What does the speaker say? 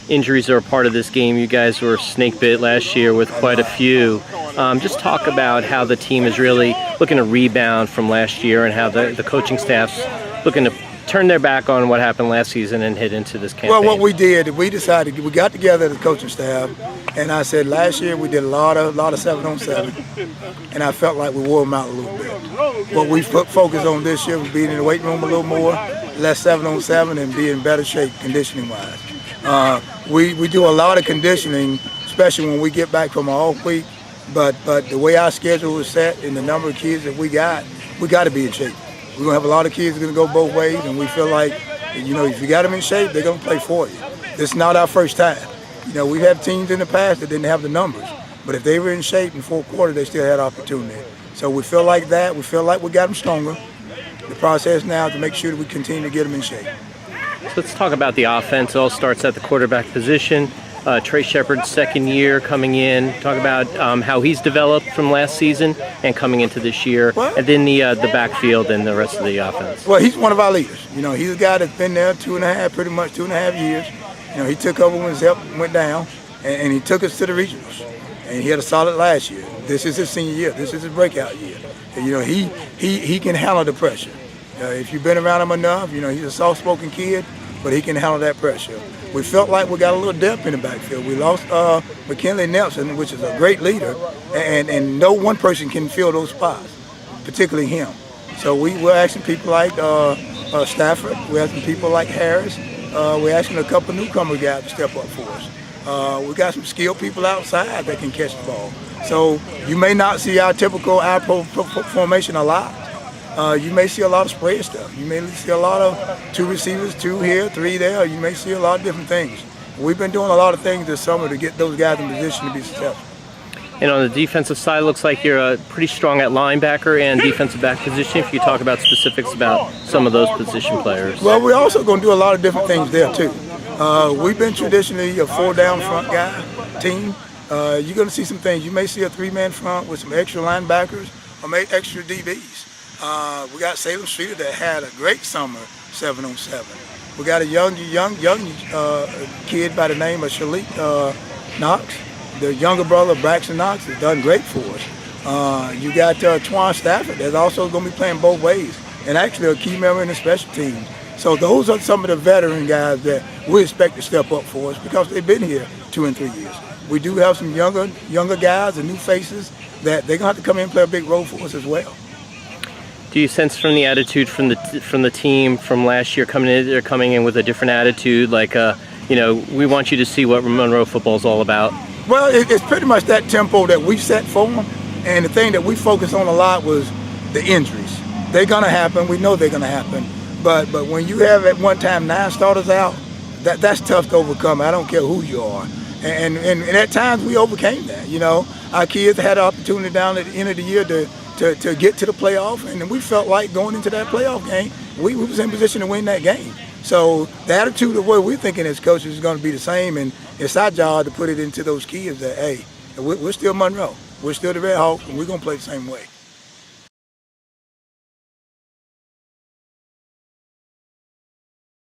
injuries are a part of this game. You guys were snake bit last year with quite a few. Just talk about how the team is really looking to rebound from last year and how the coaching staff's looking to turn their back on what happened last season and head into this campaign. Well, what we did, we decided, we got together as a coaching staff, and I said last year we did a lot of 7-on-7, and I felt like we wore them out a little bit. What we focused on this year was being in the weight room a little more, less 7-on-7, and be in better shape conditioning-wise. We do a lot of conditioning, especially when we get back from our off week, but the way our schedule is set and the number of kids that we got to be in shape. We're going to have a lot of kids that are going to go both ways, and we feel like, if you got them in shape, they're going to play for you. This is not our first time. We've had teams in the past that didn't have the numbers, but if they were in shape in fourth quarter, they still had opportunity. So we feel like that. We feel like we got them stronger. The process now is to make sure that we continue to get them in shape. So let's talk about the offense. It all starts at the quarterback position. Trey Shepard's second year coming in. Talk about how he's developed from last season and coming into this year, and then the backfield and the rest of the offense. Well, he's one of our leaders. He's a guy that's been there pretty much 2.5 years. He took over when his help went down, and he took us to the regionals. And he had a solid last year. This is his senior year. This is his breakout year. And, he can handle the pressure. If you've been around him enough, he's a soft-spoken kid, but he can handle that pressure. We felt like we got a little depth in the backfield. We lost McKinley Nelson, which is a great leader, and no one person can fill those spots, particularly him. So we're asking people like Stafford, we're asking people like Harris, we're asking a couple newcomer guys to step up for us. We got some skilled people outside that can catch the ball. So you may not see our typical formation a lot. You may see a lot of spread stuff. You may see a lot of 2 receivers, 2 here, 3 there. You may see a lot of different things. We've been doing a lot of things this summer to get those guys in position to be successful. And on the defensive side, it looks like you're pretty strong at linebacker and defensive back position. If you talk about specifics about some of those position players. Well, we're also going to do a lot of different things there too. We've been traditionally a 4-down front guy team. You're going to see some things. You may see a 3-man front with some extra linebackers or maybe extra DBs. We got Salem Streeter that had a great summer 7-on-7. We got a young kid by the name of Shalik Knox. The younger brother of Braxton Knox has done great for us. You got Twan Stafford that's also going to be playing both ways and actually a key member in the special teams. So those are some of the veteran guys that we expect to step up for us because they've been here 2 and 3 years. We do have some younger guys and new faces that they're going to have to come in and play a big role for us as well. Do you sense from the attitude from the team from last year they're coming in with a different attitude, like we want you to see what Monroe football is all about? Well, it's pretty much that tempo that we set for them, and the thing that we focused on a lot was the injuries. They're gonna happen. We know they're gonna happen, but when you have at one time 9 starters out, that's tough to overcome. I don't care who you are, and at times we overcame that. Our kids had an opportunity down at the end of the year to get to the playoff, and we felt like going into that playoff game, we was in position to win that game. So the attitude of what we're thinking as coaches is going to be the same, and it's our job to put it into those kids that, hey, we're still Monroe. We're still the Redhawks, and we're going to play the same way.